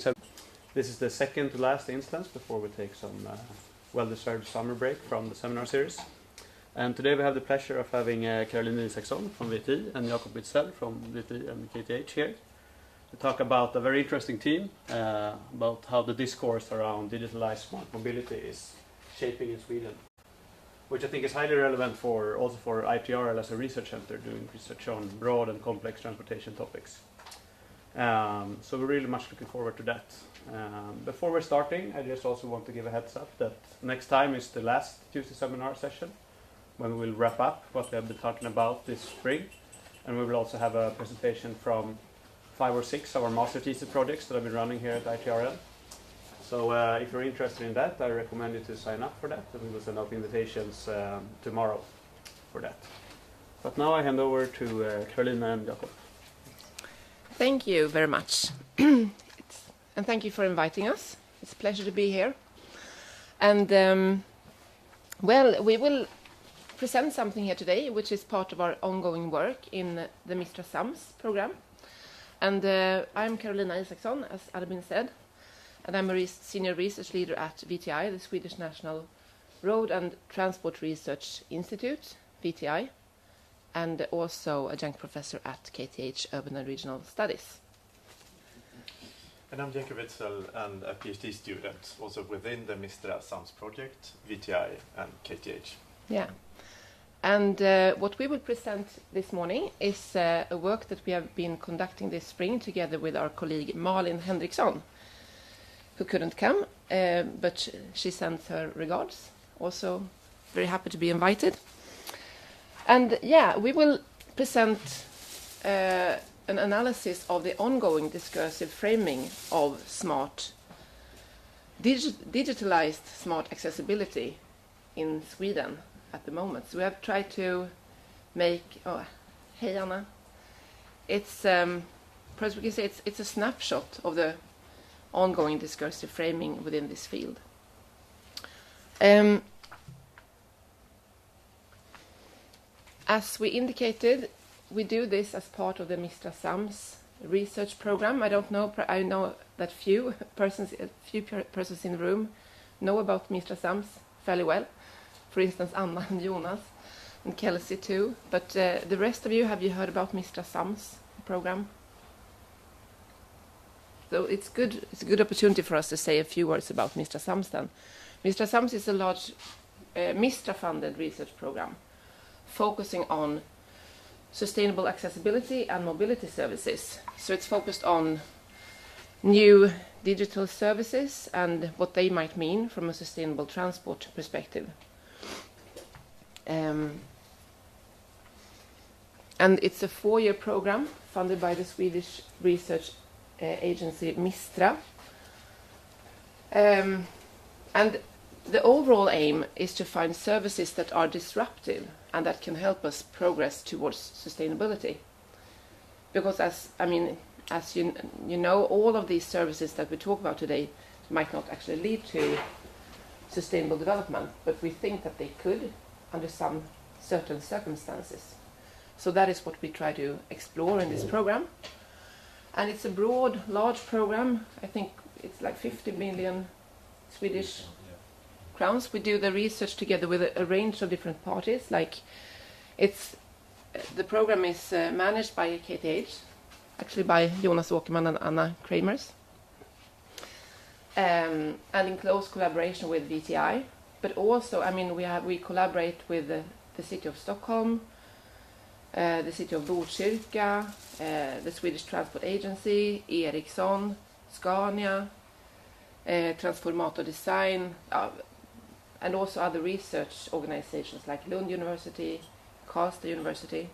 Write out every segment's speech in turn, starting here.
So this is the second to last instance before we take some well-deserved summer break from the seminar series. And today we have the pleasure of having Karolina Isaksson from VT and Jakob Witzell from VT and KTH here to talk about a very interesting theme about how the discourse around digitalized smart mobility is shaping in Sweden, which I think is highly relevant also for ITRL as a research center doing research on broad and complex transportation topics. So we're really much looking forward to that. Before we're starting, I just also want to give a heads up that next time is the last Tuesday seminar session when we will wrap up what we have been talking about this spring, and we will also have a presentation from 5 or 6 of our master thesis projects that have been running here at ITRL. So if you're interested in that, I recommend you to sign up for that, and we will send out invitations tomorrow for that. But now I hand over to Karolina and Jakob. Thank you very much. And thank you for inviting us. It's a pleasure to be here. And, well, we will present something here today, which is part of our ongoing work in the Mistra SAMS program. And I'm Karolina Isaksson, as Albin said, and I'm a senior research leader at VTI, the Swedish National Road and Transport Research Institute, VTI, and also adjunct professor at KTH Urban and Regional Studies. And I'm Jakob Witzell and a PhD student also within the Mistra SAMS project, VTI and KTH. Yeah. And what we will present this morning is a work that we have been conducting this spring together with our colleague Malin Henriksson, who couldn't come, but she sends her regards. Also very happy to be invited. And yeah, we will present an analysis of the ongoing discursive framing of digitalized smart accessibility in Sweden at the moment. So we have tried to make, hey Anna, it's perhaps we can say it's a snapshot of the ongoing discursive framing within this field. As we indicated, we do this as part of the Mistra SAMS research program. I know that few persons in the room know about Mistra SAMS fairly well. For instance, Anna and Jonas and Kelsey too. But the rest of you, have you heard about Mistra SAMS program? So it's a good opportunity for us to say a few words about Mistra SAMS then. Mistra SAMS is a large Mistra-funded research program focusing on sustainable accessibility and mobility services. So it's focused on new digital services and what they might mean from a sustainable transport perspective. And it's a 4-year program funded by the Swedish research agency Mistra. And the overall aim is to find services that are disruptive and that can help us progress towards sustainability. Because as you know, all of these services that we talk about today might not actually lead to sustainable development, but we think that they could under some certain circumstances. So that is what we try to explore in this program. And it's a broad, large program. I think it's like 50 million Swedish crowns. We do the research together with a range of different parties. The program is managed by KTH, actually by Jonas Åkerman and Anna Kramers, and in close collaboration with VTI. But also, we collaborate with the city of Stockholm, the city of Botkyrka, the Swedish Transport Agency, Isaksson, Scania, Transformator Design, and also other research organizations like Lund University, Karlstad University.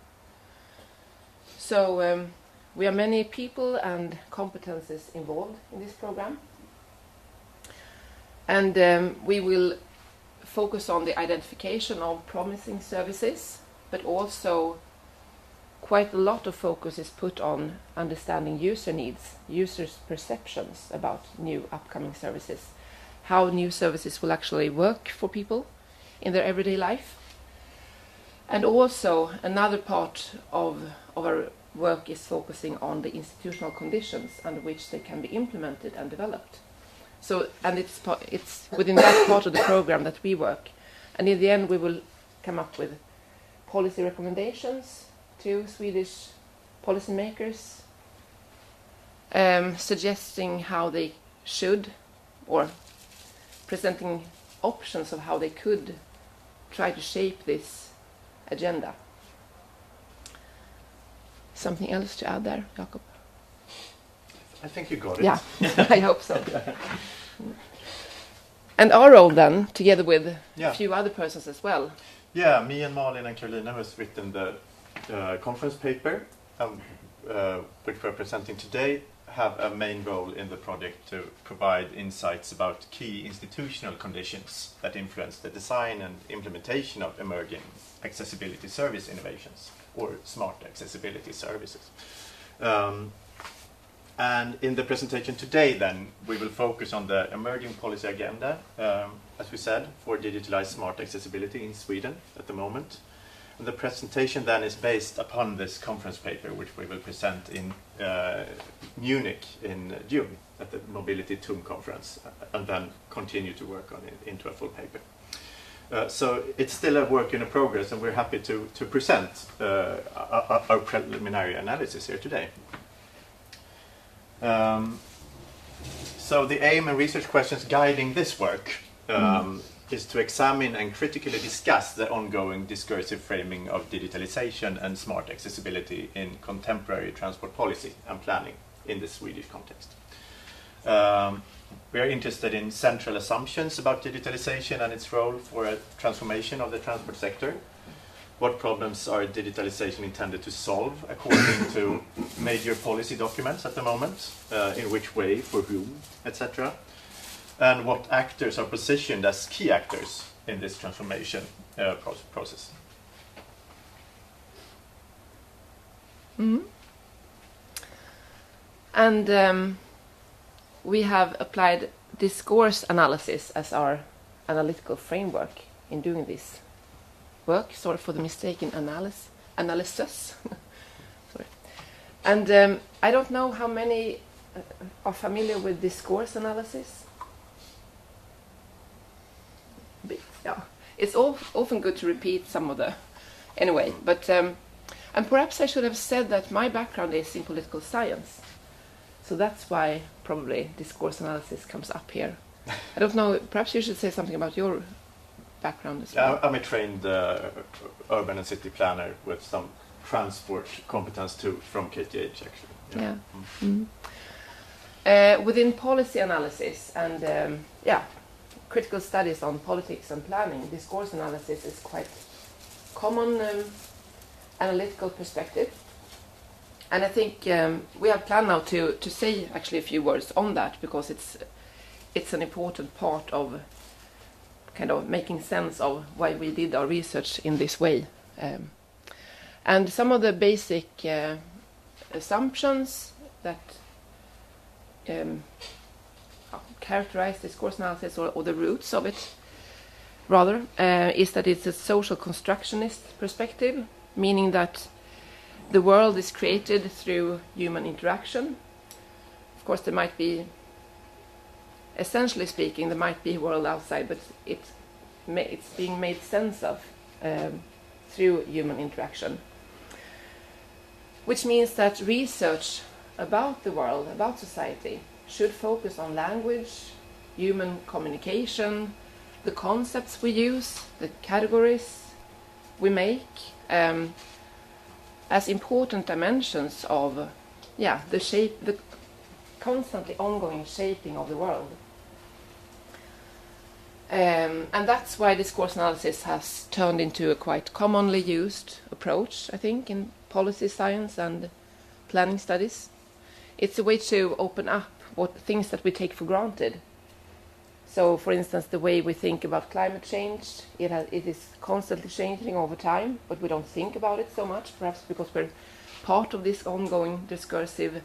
So we are many people and competences involved in this program. And we will focus on the identification of promising services, but also quite a lot of focus is put on understanding user needs, users' perceptions about new upcoming services, how new services will actually work for people in their everyday life. And also another part of our work is focusing on the institutional conditions under which they can be implemented and developed. So, and it's within that part of the program that we work. And in the end, we will come up with policy recommendations to Swedish policymakers, suggesting how they should, or presenting options of how they could try to shape this agenda. Something else to add there, Jakob? I think you got it. Yeah, I hope so. And our role then, together with a few other persons as well. Yeah, me and Malin and Karolina who has written the conference paper, which we're presenting today, have a main role in the project to provide insights about key institutional conditions that influence the design and implementation of emerging accessibility service innovations, or smart accessibility services. And in the presentation today, then, we will focus on the emerging policy agenda, as we said, for digitalized smart accessibility in Sweden at the moment. And the presentation then is based upon this conference paper, which we will present in Munich in June at the Mobility TUM conference, and then continue to work on it into a full paper. So it's still a work in progress, and we're happy to present our preliminary analysis here today. So the aim and research questions guiding this work is to examine and critically discuss the ongoing discursive framing of digitalization and smart accessibility in contemporary transport policy and planning in the Swedish context. We are interested in central assumptions about digitalization and its role for a transformation of the transport sector. What problems are digitalization intended to solve according to major policy documents at the moment, in which way, for whom, etc. And what actors are positioned as key actors in this transformation process. Mm-hmm. And we have applied discourse analysis as our analytical framework in doing this work. Sorry for the mistake in analysis. Sorry. And I don't know how many are familiar with discourse analysis. Yeah, it's often good to repeat some of the. Anyway, but and perhaps I should have said that my background is in political science, so that's why probably discourse analysis comes up here. I don't know. Perhaps you should say something about your background as well. I'm a trained urban and city planner with some transport competence too from KTH actually. Yeah. Mm-hmm. Within policy analysis and critical studies on politics and planning, discourse analysis is quite common analytical perspective. And I think we have planned now to say actually a few words on that, because it's an important part of kind of making sense of why we did our research in this way. And some of the basic assumptions that characterize discourse analysis, or the roots of it, rather, is that it's a social constructionist perspective, meaning that the world is created through human interaction. Of course, there might be, essentially speaking, there might be a world outside, but it's being made sense of through human interaction. Which means that research about the world, about society, should focus on language, human communication, the concepts we use, the categories we make, as important dimensions of the constantly ongoing shaping of the world. And that's why discourse analysis has turned into a quite commonly used approach, I think, in policy science and planning studies. It's a way to open up things that we take for granted. So, for instance, the way we think about climate change, it is constantly changing over time, but we don't think about it so much, perhaps because we're part of this ongoing discursive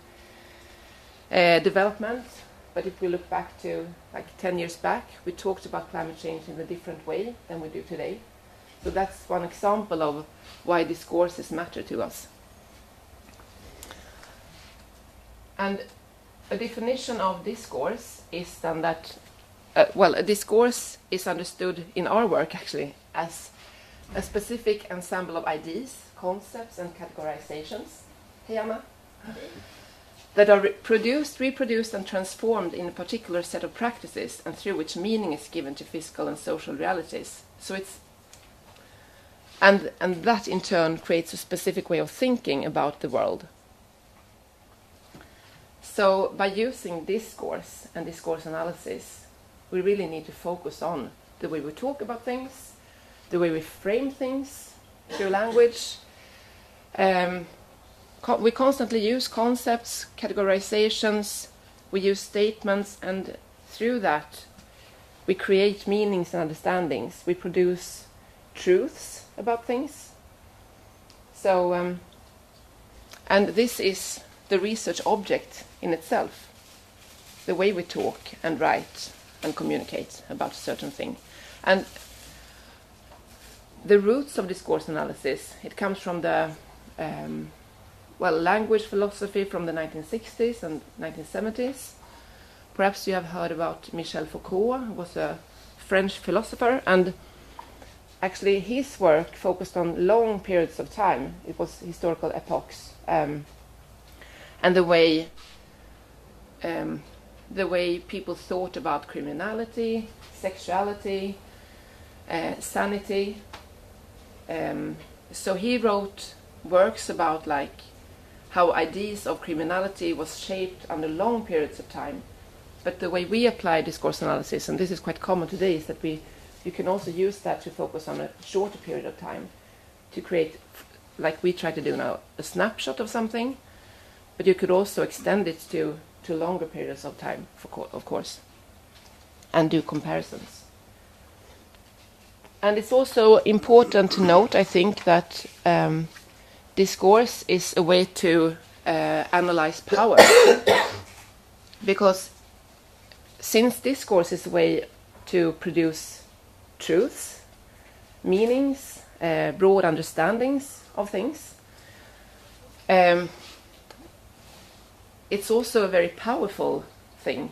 development. But if we look back to like 10 years back, we talked about climate change in a different way than we do today. So that's one example of why discourses matter to us. And a definition of discourse is then that, a discourse is understood in our work actually as a specific ensemble of ideas, concepts, and categorizations. Hey, Anna. That are produced, reproduced, and transformed in a particular set of practices, and through which meaning is given to physical and social realities. So it's and that in turn creates a specific way of thinking about the world. So by using discourse and discourse analysis, we really need to focus on the way we talk about things, the way we frame things through language. We constantly use concepts, categorizations, we use statements, and through that we create meanings and understandings. We produce truths about things. So, and this is the research object in itself, the way we talk and write and communicate about a certain thing. And the roots of discourse analysis, it comes from the language philosophy from the 1960s and 1970s. Perhaps you have heard about Michel Foucault, who was a French philosopher, and actually his work focused on long periods of time. It was historical epochs, and the way people thought about criminality, sexuality, sanity. So he wrote works about like how ideas of criminality was shaped under long periods of time. But the way we apply discourse analysis, and this is quite common today, is that you can also use that to focus on a shorter period of time to create, like we try to do now, a snapshot of something, but you could also extend it to longer periods of time, of course, and do comparisons. And it's also important to note, I think, that discourse is a way to analyze power. Because since discourse is a way to produce truths, meanings, broad understandings of things, it's also a very powerful thing.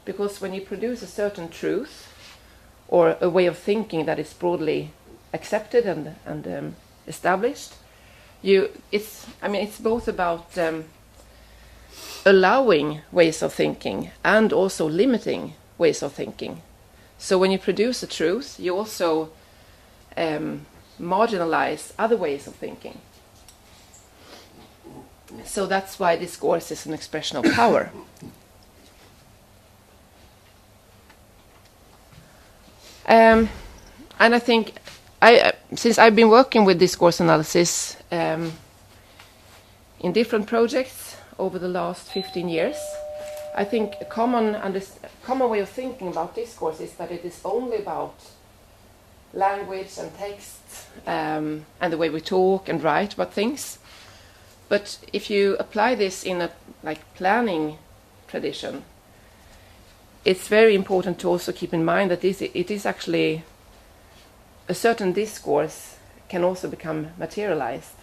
Because when you produce a certain truth or a way of thinking that is broadly accepted and established, it's both about allowing ways of thinking and also limiting ways of thinking. So when you produce a truth, you also marginalize other ways of thinking. So that's why discourse is an expression of power. And I think, since I've been working with discourse analysis in different projects over the last 15 years, I think a common way of thinking about discourse is that it is only about language and text and the way we talk and write about things. But if you apply this in a planning tradition, it's very important to also keep in mind that it is actually a certain discourse can also become materialized.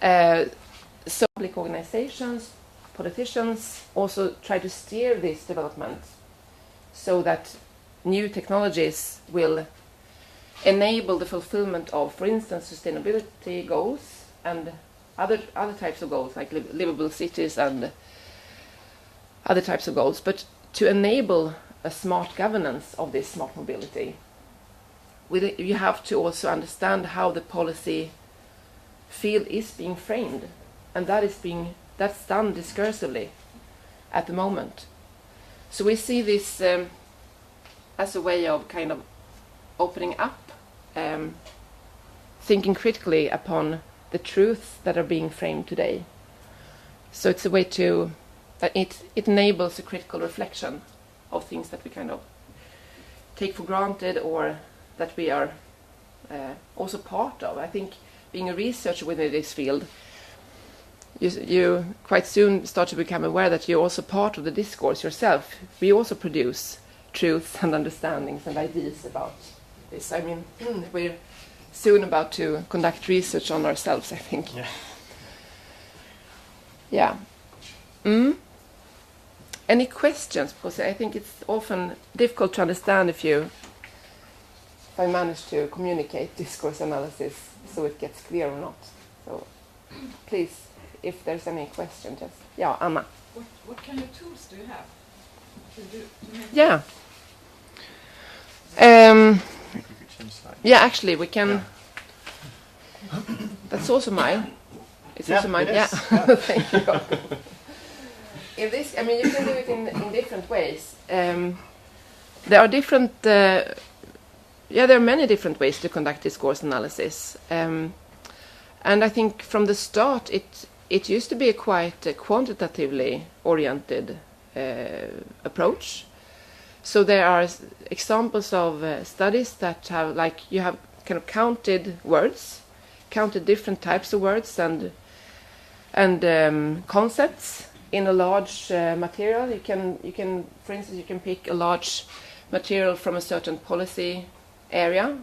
So public organizations, politicians also try to steer this development so that new technologies will enable the fulfillment of, for instance, sustainability goals and other types of goals like livable cities and other types of goals, but to enable a smart governance of this smart mobility, you have to also understand how the policy field is being framed, and that's done discursively at the moment. So we see this as a way of kind of opening up, thinking critically upon the truths that are being framed today. So it's a way to it enables a critical reflection of things that we kind of take for granted or that we are also part of. I think being a researcher within this field, you quite soon start to become aware that you're also part of the discourse yourself. We also produce truths and understandings and ideas about this. I mean, we're soon about to conduct research on ourselves, I think. Yeah. Yeah. Any questions? Because I think it's often difficult to understand if I manage to communicate discourse analysis so it gets clear or not. So please, if there's any question, just Anna. What kind of tools do you have to make Yeah. I think we could change slide. Yeah, actually, we can. Yeah. That's also mine. It's also mine. it Yeah. is. Yeah. Thank you. In this, I mean, you can do it in different ways. There are different. There are many different ways to conduct discourse analysis, and I think from the start it used to be a quite quantitatively oriented approach. So there are examples of studies that have, like, you have kind of counted words, counted different types of words and concepts in a large material. You can, for instance, you can pick a large material from a certain policy area.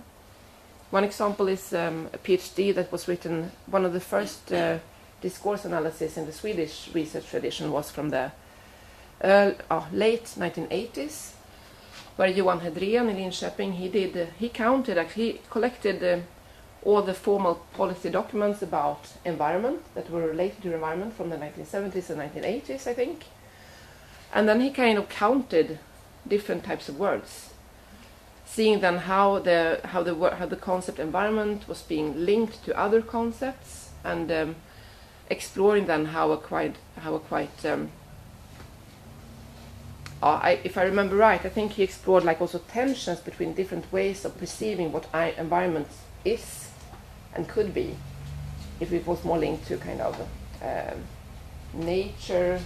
One example is a PhD that was written. One of the first discourse analysis in the Swedish research tradition was from the late 1980s, where Johan Hedrén in Linköping, he collected all the formal policy documents about environment that were related to environment from the 1970s and 1980s, I think. And then he kind of counted different types of words, seeing then how the concept environment was being linked to other concepts, and exploring then if I remember right, I think he explored like also tensions between different ways of perceiving what environment is and could be, if it was more linked to kind of nature,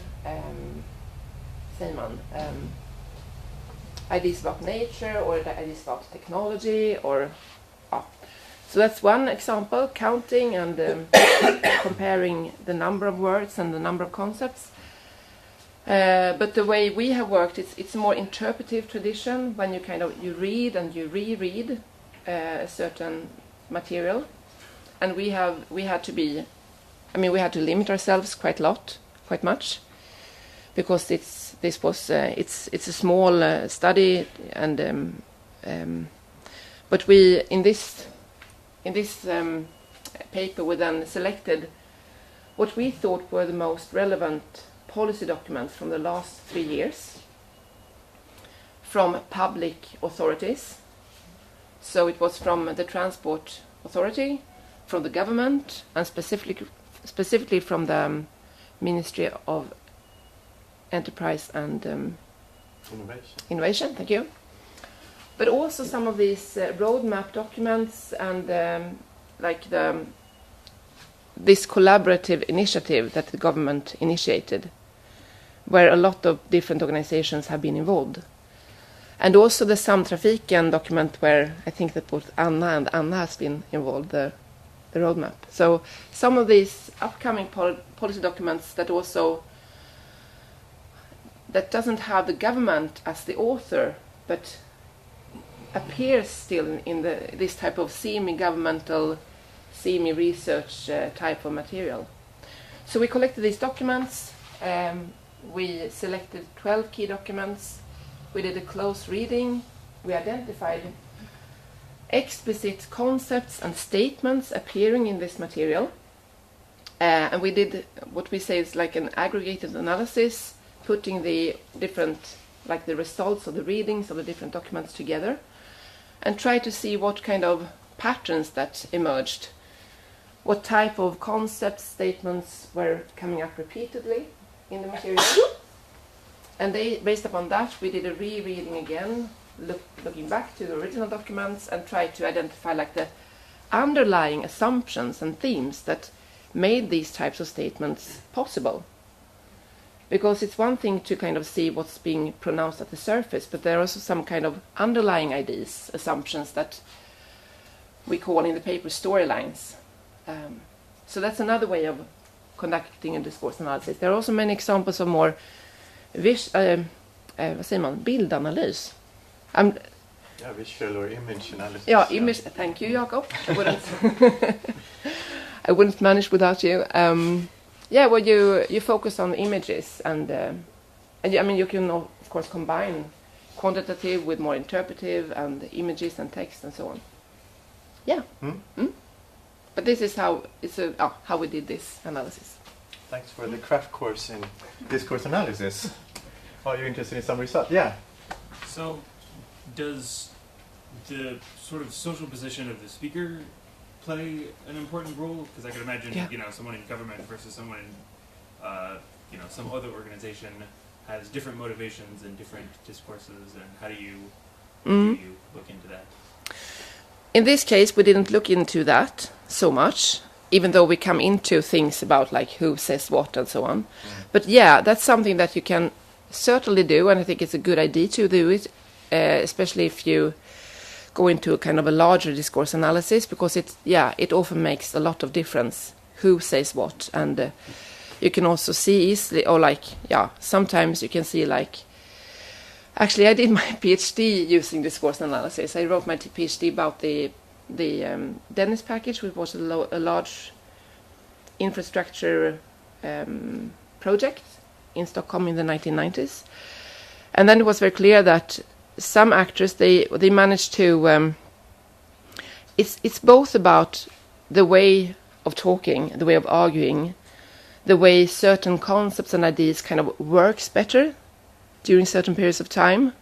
ideas about nature, or ideas about technology, or so that's one example, counting and comparing the number of words and the number of concepts. But the way we have worked, it's a more interpretive tradition, when you read and you reread a certain material, and we had to limit ourselves quite much, because it's a small study, and but we in this paper we then selected what we thought were the most relevant policy documents from the last 3 years from public authorities. So it was from the Transport Authority, from the government, and specifically from the Ministry of Enterprise and Innovation. Thank you. But also some of these roadmap documents and this collaborative initiative that the government initiated, where a lot of different organizations have been involved. And also the Samtrafiken document, where I think that both Anna has been involved, the roadmap. So some of these upcoming policy documents that doesn't have the government as the author, but appears still in this type of semi-governmental, semi-research type of material. So we collected these documents. We selected 12 key documents. We did a close reading. We identified explicit concepts and statements appearing in this material. And we did what we say is like an aggregated analysis, putting the different, like the results of the readings of the different documents together, and try to see what kind of patterns that emerged, what type of concepts, statements were coming up repeatedly in the material. And based upon that, we did a rereading again, looking back to the original documents, and tried to identify like the underlying assumptions and themes that made these types of statements possible. Because it's one thing to kind of see what's being pronounced at the surface, but there are also some kind of underlying ideas, assumptions that we call in the paper storylines. So that's another way of conducting a discourse analysis. There are also many examples of more bildanalys. Visual or image analysis. Image. Thank you, Jakob. I wouldn't manage without you. Yeah, well, you focus on images, and I mean, you can of course combine quantitative with more interpretive, and images and text and so on. Yeah. But this is how how we did this analysis. Thanks for the crash course in discourse analysis. Are you interested in some result? Yeah. So, does the sort of social position of the speaker play an important role? Because I could imagine, someone in government versus someone in, some other organization has different motivations and different discourses. And how do you look into that? In this case, we didn't look into that so much, even though we come into things about like who says what and so on. But yeah, that's something that you can certainly do, and I think it's a good idea to do it, especially if you go into a kind of a larger discourse analysis, because it often makes a lot of difference who says what, and you can also see easily, or sometimes you can see actually I did my PhD using discourse analysis. I wrote my PhD about the Dennis package, which was a large infrastructure project in Stockholm in the 1990s. And then it was very clear that some actors, they managed to... it's both about the way of talking, the way of arguing, the way certain concepts and ideas kind of works better during certain periods of time.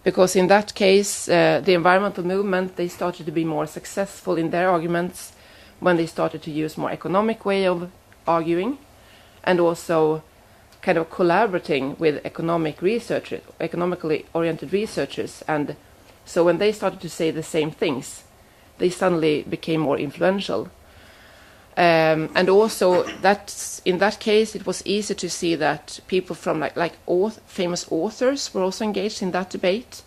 Because in that case, the environmental movement, they started to be more successful in their arguments when they started to use more economic way of arguing, and also kind of collaborating with economically oriented researchers. And so when they started to say the same things, they suddenly became more influential. And also that in that case, it was easy to see that people from famous authors were also engaged in that debate,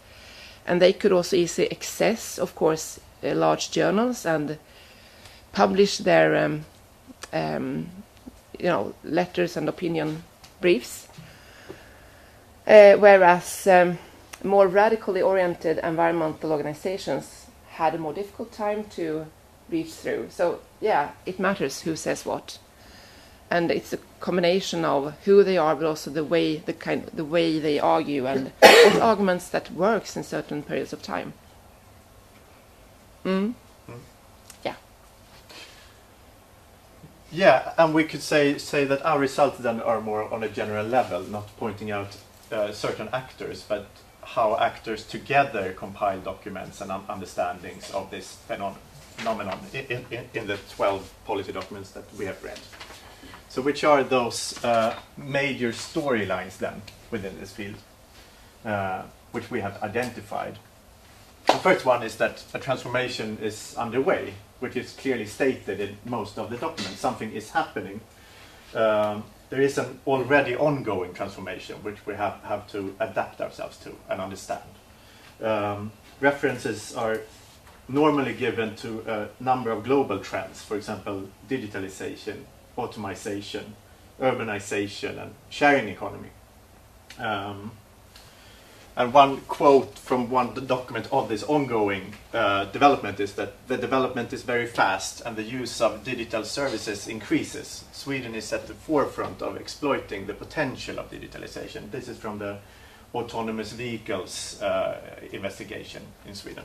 and they could also easily access, of course, large journals and publish their letters and opinion briefs, whereas more radically oriented environmental organizations had a more difficult time to reach through. So yeah, it matters who says what, and it's a combination of who they are, but also the way they argue, and what arguments that works in certain periods of time. Yeah. Yeah, and we could say that our results then are more on a general level, not pointing out certain actors, but how actors together compile documents and understandings of this phenomenon in the 12 policy documents that we have read. So which are those major storylines then within this field, which we have identified? The first one is that a transformation is underway, which is clearly stated in most of the documents. Something is happening. There is an already ongoing transformation, which we have to adapt ourselves to and understand. References are normally given to a number of global trends, for example, digitalization, automation, urbanization, and sharing economy. And one quote from one document of this ongoing development is that the development is very fast and the use of digital services increases. Sweden is at the forefront of exploiting the potential of digitalization. This is from the autonomous vehicles investigation in Sweden.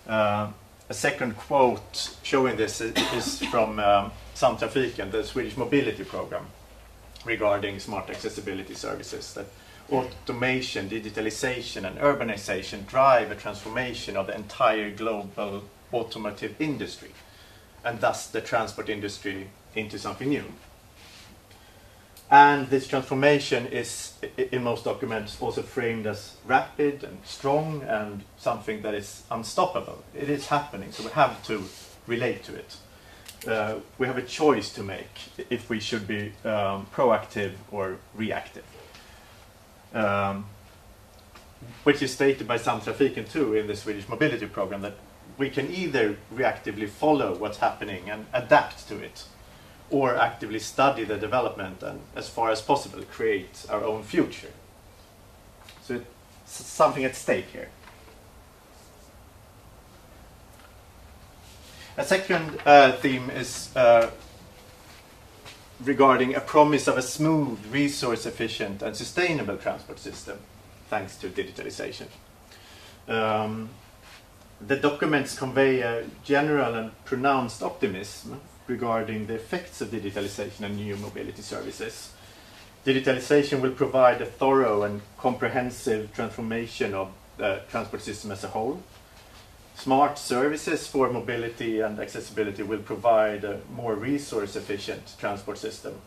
A second quote showing this is from Samtrafiken, the Swedish mobility program, regarding smart accessibility services, that automation, digitalization, and urbanization drive a transformation of the entire global automotive industry, and thus the transport industry into something new. And this transformation is, in most documents, also framed as rapid and strong and something that is unstoppable. It is happening, so we have to relate to it. We have a choice to make if we should be proactive or reactive. Which is stated by Samtrafiken too in the Swedish mobility program, that we can either reactively follow what's happening and adapt to it, or actively study the development and, as far as possible, create our own future. So it's something at stake here. A second theme is regarding a promise of a smooth, resource-efficient and sustainable transport system, thanks to digitalization. The documents convey a general and pronounced optimism regarding the effects of digitalization and new mobility services. Digitalization will provide a thorough and comprehensive transformation of the transport system as a whole. Smart services for mobility and accessibility will provide a more resource-efficient transport system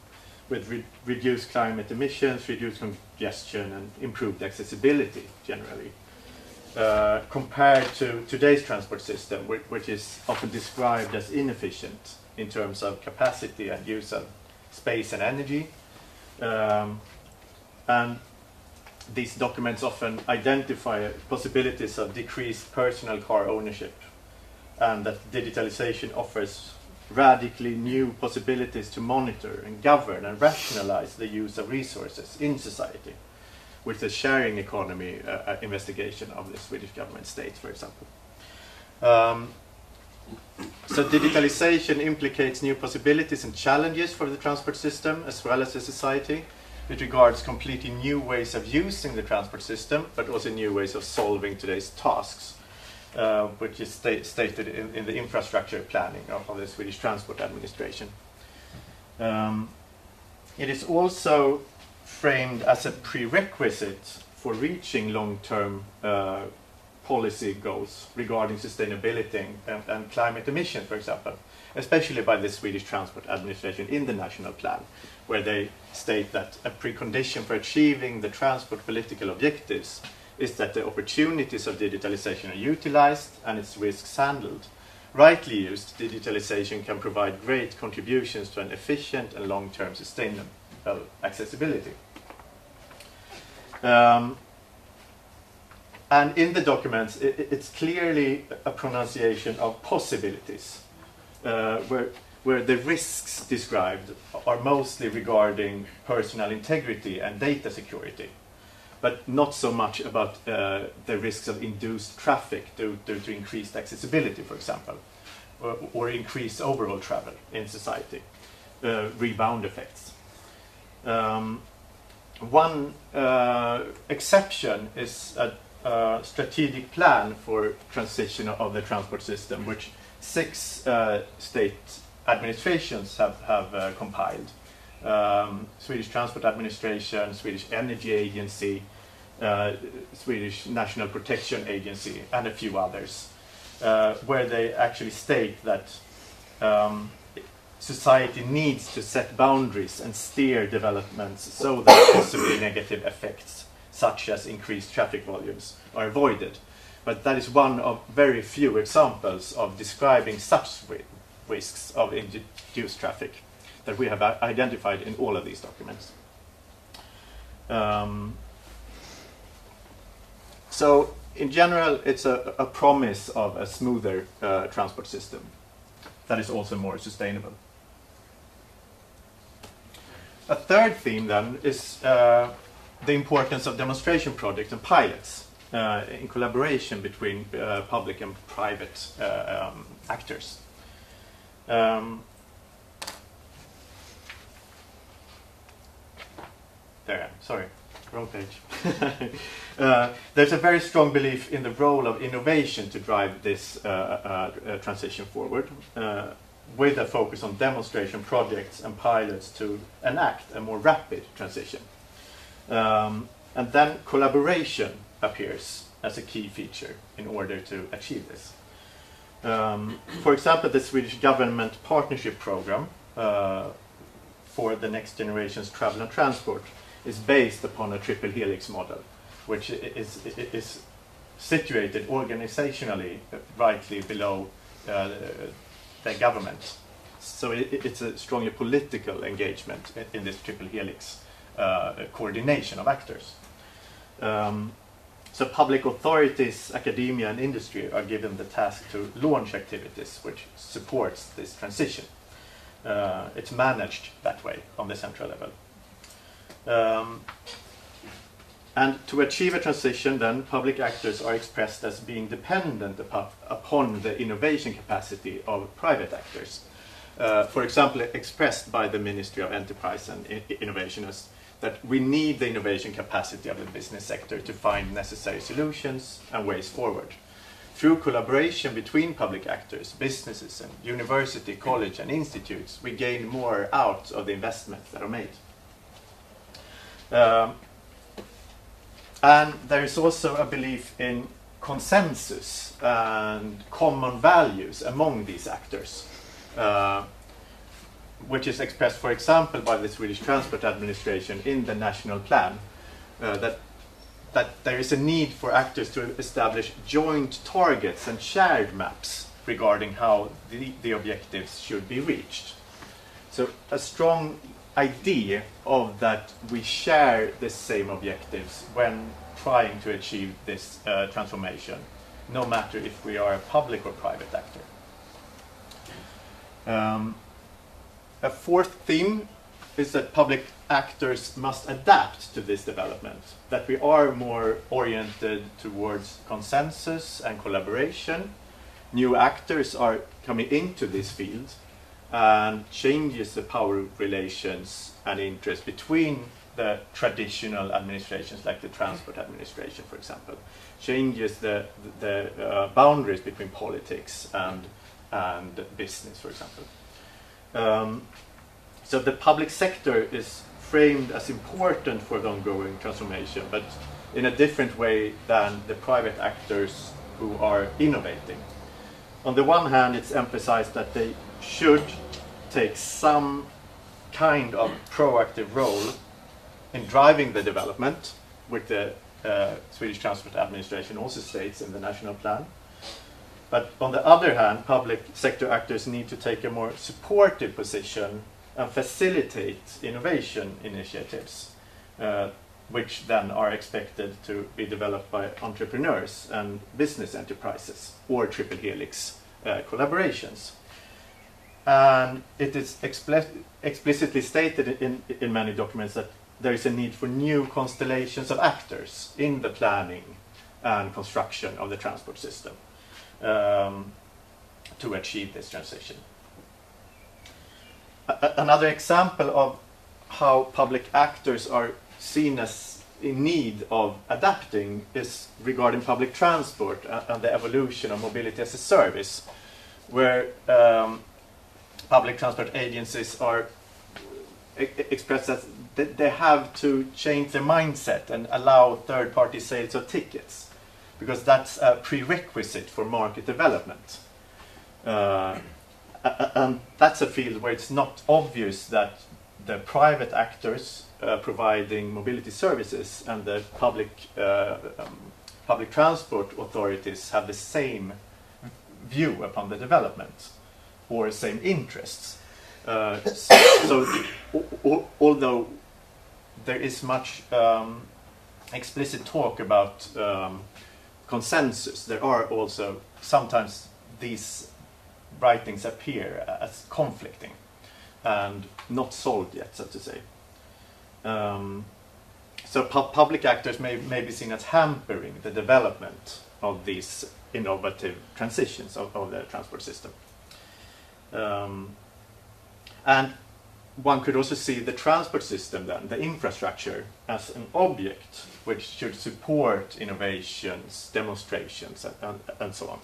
with reduced climate emissions, reduced congestion, and improved accessibility generally. Compared to today's transport system, which is often described as inefficient in terms of capacity and use of space and energy. And these documents often identify possibilities of decreased personal car ownership, and that digitalization offers radically new possibilities to monitor and govern and rationalize the use of resources in society, with the sharing economy investigation of the Swedish government states, for example. So digitalization implicates new possibilities and challenges for the transport system as well as the society. It regards completely new ways of using the transport system, but also new ways of solving today's tasks, which is stated in the infrastructure planning of the Swedish Transport Administration. It is also framed as a prerequisite for reaching long-term policy goals regarding sustainability and climate emission, for example, especially by the Swedish Transport Administration in the national plan, where they state that a precondition for achieving the transport political objectives is that the opportunities of digitalization are utilized and its risks handled. Rightly used, digitalization can provide great contributions to an efficient and long-term sustainable accessibility. And in the documents, it's clearly a pronunciation of possibilities, where the risks described are mostly regarding personal integrity and data security, but not so much about the risks of induced traffic due to increased accessibility, for example, or increased overall travel in society, rebound effects. One exception is a strategic plan for transition of the transport system, which 6 state administrations have compiled. Swedish Transport Administration, Swedish Energy Agency, Swedish National Protection Agency, and a few others, where they actually state that society needs to set boundaries and steer developments so that possibly negative effects, such as increased traffic volumes, are avoided. But that is one of very few examples of describing such risks of induced traffic that we have identified in all of these documents. So in general, it's a promise of a smoother transport system that is also more sustainable. A third theme then is the importance of demonstration projects and pilots in collaboration between public and private actors. There, sorry, wrong page. There's a very strong belief in the role of innovation to drive this transition forward, with a focus on demonstration projects and pilots to enact a more rapid transition. And then collaboration appears as a key feature in order to achieve this. For example, the Swedish government partnership program for the next generation's travel and transport is based upon a triple helix model, which is situated organizationally rightly below the government. So it's a strongly political engagement in this triple helix coordination of actors. So public authorities, academia and industry are given the task to launch activities which supports this transition. It's managed that way on the central level. And to achieve a transition, then, public actors are expressed as being dependent upon the innovation capacity of private actors. for example, expressed by the Ministry of Enterprise and Innovation as that we need the innovation capacity of the business sector to find necessary solutions and ways forward. Through collaboration between public actors, businesses and university, college and institutes, we gain more out of the investments that are made. And there is also a belief in consensus and common values among these actors, which is expressed, for example, by the Swedish Transport Administration in the national plan, that there is a need for actors to establish joint targets and shared maps regarding how the objectives should be reached. So a strong idea of that we share the same objectives when trying to achieve this transformation, no matter if we are a public or private actor. A fourth theme is that public actors must adapt to this development, that we are more oriented towards consensus and collaboration. New actors are coming into this field and changes the power relations and interest between the traditional administrations like the transport administration, for example, changes the boundaries between politics and business, for example. So the public sector is framed as important for the ongoing transformation, but in a different way than the private actors who are innovating. On the one hand, it's emphasized that they should take some kind of proactive role in driving the development, which the Swedish Transport Administration also states in the national plan. But on the other hand, public sector actors need to take a more supportive position and facilitate innovation initiatives, which then are expected to be developed by entrepreneurs and business enterprises or triple helix collaborations. And it is explicitly stated in many documents that there is a need for new constellations of actors in the planning and construction of the transport system to achieve this transition. Another example of how public actors are seen as in need of adapting is regarding public transport and the evolution of mobility as a service, where public transport agencies are expressed as they have to change their mindset and allow third-party sales of tickets, because that's a prerequisite for market development. And that's a field where it's not obvious that the private actors providing mobility services and the public transport authorities have the same view upon the development or same interests. Although there is much explicit talk about consensus, there are also sometimes these writings appear as conflicting and not solved yet, so to say. So public actors may be seen as hampering the development of these innovative transitions of the transport system. And one could also see the transport system then, the infrastructure, as an object which should support innovations, demonstrations, and so on.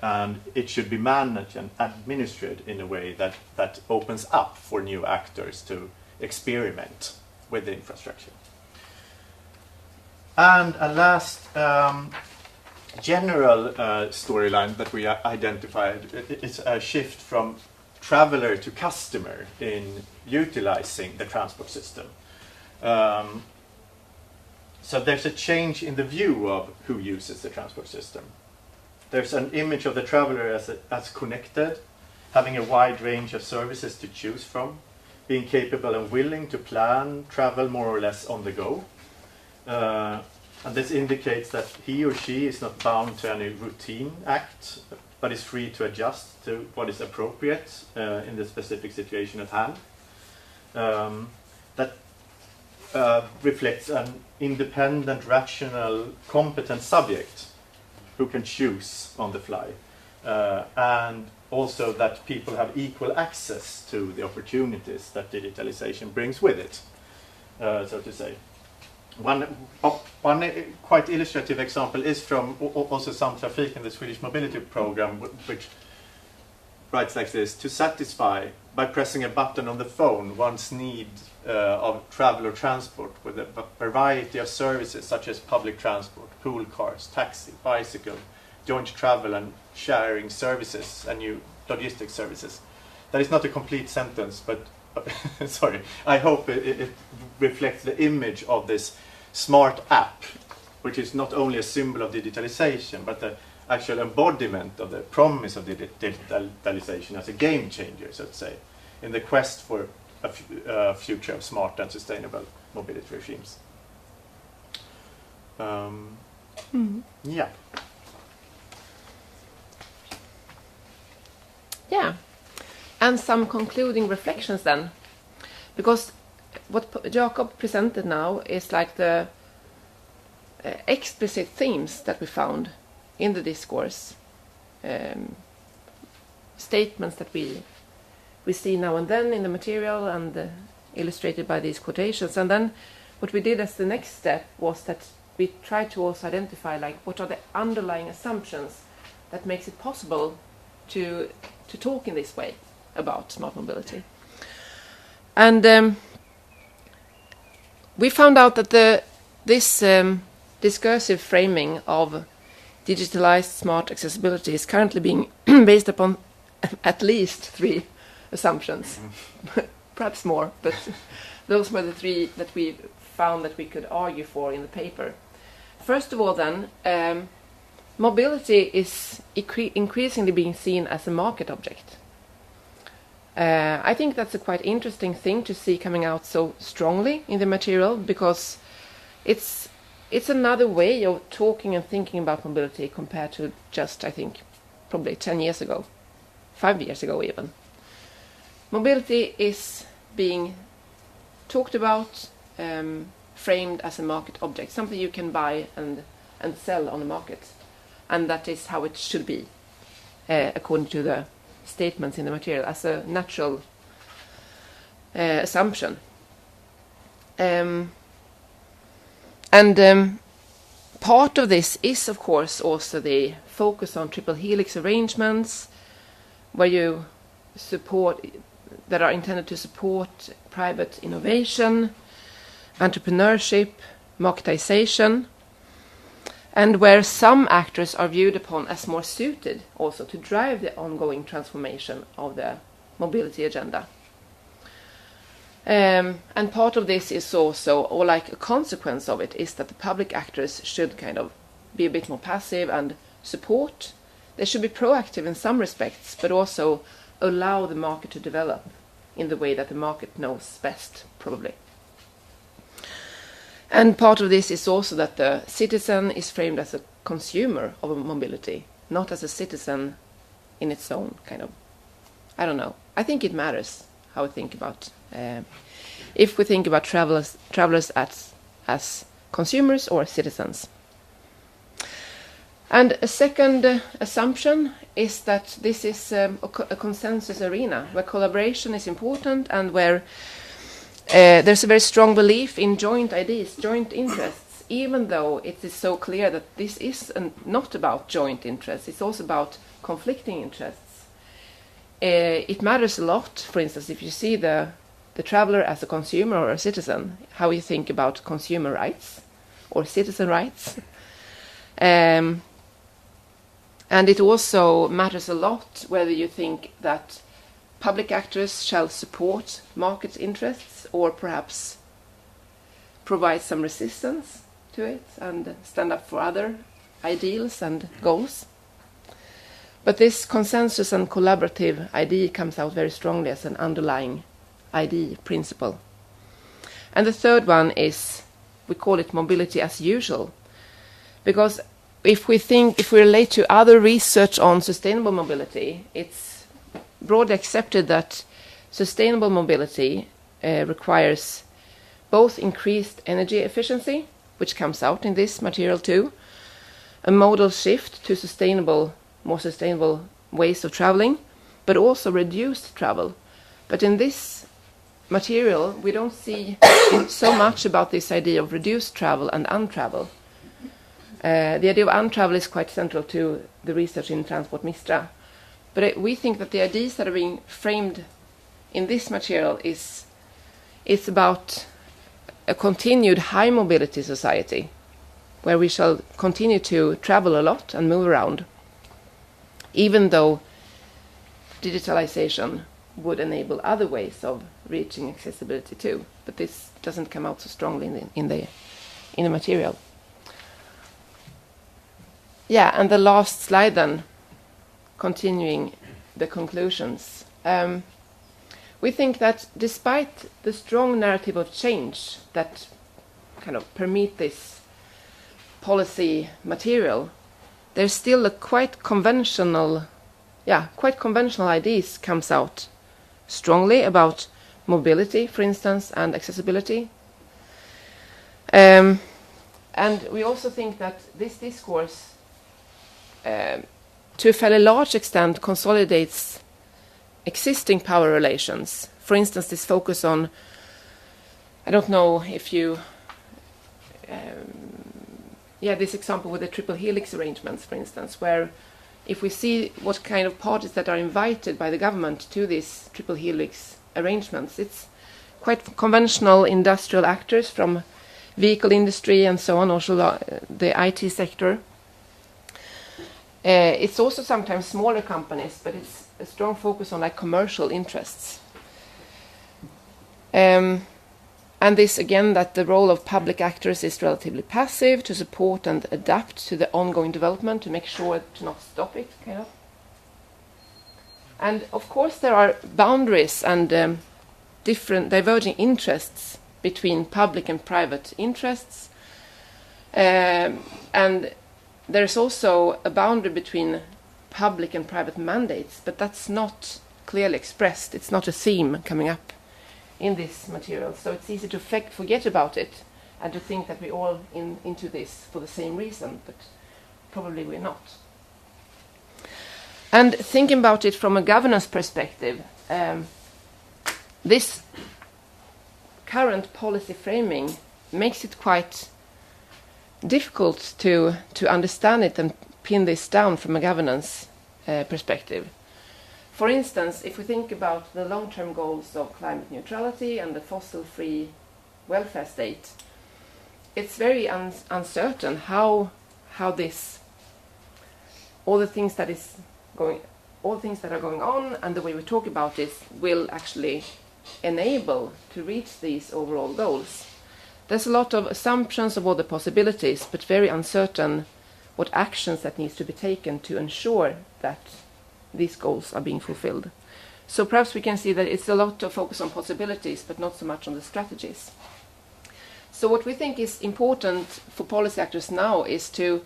And it should be managed and administered in a way that opens up for new actors to experiment with the infrastructure. And a last general storyline that we identified is a shift from traveler to customer in utilizing the transport system. So there's a change in the view of who uses the transport system. There's an image of the traveler as connected, having a wide range of services to choose from, being capable and willing to plan travel more or less on the go. And this indicates that he or she is not bound to any routine act, but is free to adjust to what is appropriate in the specific situation at hand. That reflects an independent, rational, competent subject who can choose on the fly. and also that people have equal access to the opportunities that digitalization brings with it, so to say. One quite illustrative example is from also Samtrafik in the Swedish mobility program, which writes like this: to satisfy, by pressing a button on the phone, one's need of travel or transport with a variety of services such as public transport, pool cars, taxi, bicycle, joint travel and sharing services, and new logistics services. That is not a complete sentence, but sorry, I hope it reflects the image of this smart app, which is not only a symbol of digitalization, but the actual embodiment of the promise of digitalization as a game changer, so to say, in the quest for a future of smart and sustainable mobility regimes. Yeah. Yeah, and some concluding reflections then, because what Jakob presented now is like the explicit themes that we found in the discourse, statements that we see now and then in the material and illustrated by these quotations. And then what we did as the next step was that we tried to also identify like what are the underlying assumptions that makes it possible to talk in this way about smart mobility. And we found out that this discursive framing of digitalized smart accessibility is currently being based upon at least 3 assumptions, perhaps more, but those were the 3 that we found that we could argue for in the paper. First of all then, mobility is increasingly being seen as a market object. I think that's a quite interesting thing to see coming out so strongly in the material, because it's another way of talking and thinking about mobility compared to just, I think, probably 10 years ago, 5 years ago even. Mobility is being talked about, framed as a market object, something you can buy and sell on the market. And that is how it should be, according to the statements in the material, as a natural assumption. And part of this is, of course, also the focus on triple helix arrangements, where you support, that are intended to support private innovation, entrepreneurship, marketization, and where some actors are viewed upon as more suited also to drive the ongoing transformation of the mobility agenda. And part of this is also, or like a consequence of it, is that the public actors should kind of be a bit more passive and support. They should be proactive in some respects, but also allow the market to develop in the way that the market knows best, probably. And part of this is also that the citizen is framed as a consumer of mobility, not as a citizen in its own kind of, I don't know. I think it matters how we think about, if we think about travelers as consumers or citizens. And a second assumption is that this is a consensus arena where collaboration is important and where there's a very strong belief in joint ideas, joint interests, even though it is so clear that this is not about joint interests, it's also about conflicting interests. It matters a lot, for instance, if you see the traveler as a consumer or a citizen, how you think about consumer rights or citizen rights. And it also matters a lot whether you think that public actors shall support market interests or perhaps provide some resistance to it and stand up for other ideals and goals. But this consensus and collaborative idea comes out very strongly as an underlying idea principle. And the third one is, we call it mobility as usual, because if we relate to other research on sustainable mobility, it's broadly accepted that sustainable mobility requires both increased energy efficiency, which comes out in this material too, a modal shift to more sustainable ways of traveling, but also reduced travel. But in this material, we don't see so much about this idea of reduced travel and untravel. The idea of untravel is quite central to the research in Transport Mistra. But we think that the ideas that are being framed in this material is about a continued high mobility society, where we shall continue to travel a lot and move around, even though digitalization would enable other ways of reaching accessibility too. But this doesn't come out so strongly in the material. Yeah, and the last slide then, continuing the conclusions. We think that despite the strong narrative of change that kind of permeate this policy material, there's still a quite conventional ideas comes out strongly about mobility, for instance, and accessibility. And we also think that this discourse, to a fairly large extent, consolidates existing power relations. For instance, this focus on, I don't know if you, this example with the triple helix arrangements, for instance, where if we see what kind of parties that are invited by the government to these triple helix arrangements, it's quite conventional industrial actors from vehicle industry and so on, also the IT sector. It's also sometimes smaller companies, but it's a strong focus on like commercial interests. And this again, that the role of public actors is relatively passive to support and adapt to the ongoing development, to make sure to not stop it, kind of. And of course there are boundaries and different diverging interests between public and private interests. And there's also a boundary between public and private mandates, but that's not clearly expressed. It's not a theme coming up in this material. So it's easy to forget about it and to think that we're all into this for the same reason, but probably we're not. And thinking about it from a governance perspective, this current policy framing makes it quite difficult to understand it and pin this down from a governance perspective. For instance, if we think about the long-term goals of climate neutrality and the fossil-free welfare state, it's very uncertain how this, all the things that are going on and the way we talk about this will actually enable to reach these overall goals. There's a lot of assumptions of all the possibilities, but very uncertain what actions that needs to be taken to ensure that these goals are being fulfilled. So perhaps we can see that it's a lot of focus on possibilities, but not so much on the strategies. So what we think is important for policy actors now is to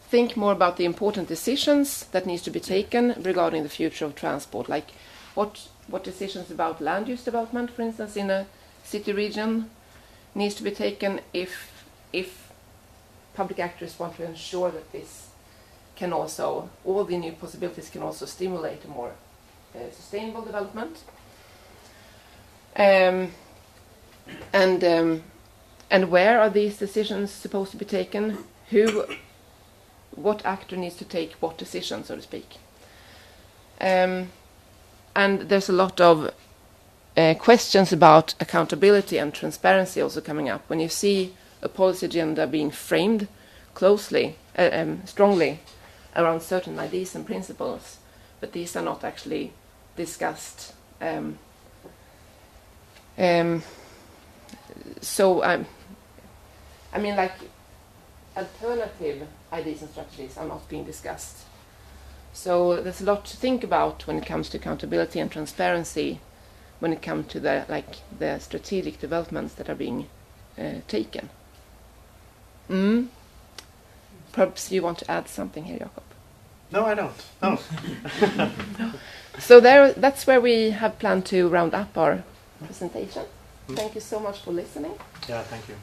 think more about the important decisions that needs to be taken regarding the future of transport, like what decisions about land use development, for instance, in a city region needs to be taken if public actors want to ensure that this can also, all the new possibilities can also stimulate a more sustainable development. And where are these decisions supposed to be taken? What actor needs to take what decision, so to speak? And there's a lot of questions about accountability and transparency also coming up. When you see a policy agenda being framed closely, strongly around certain ideas and principles, but these are not actually discussed. So I mean, like, alternative ideas and strategies are not being discussed. So there's a lot to think about when it comes to accountability and transparency, when it comes to the strategic developments that are being taken. Perhaps you want to add something here, Jakob? No, I don't. No. So that's where we have planned to round up our presentation. Thank you so much for listening. Yeah, thank you.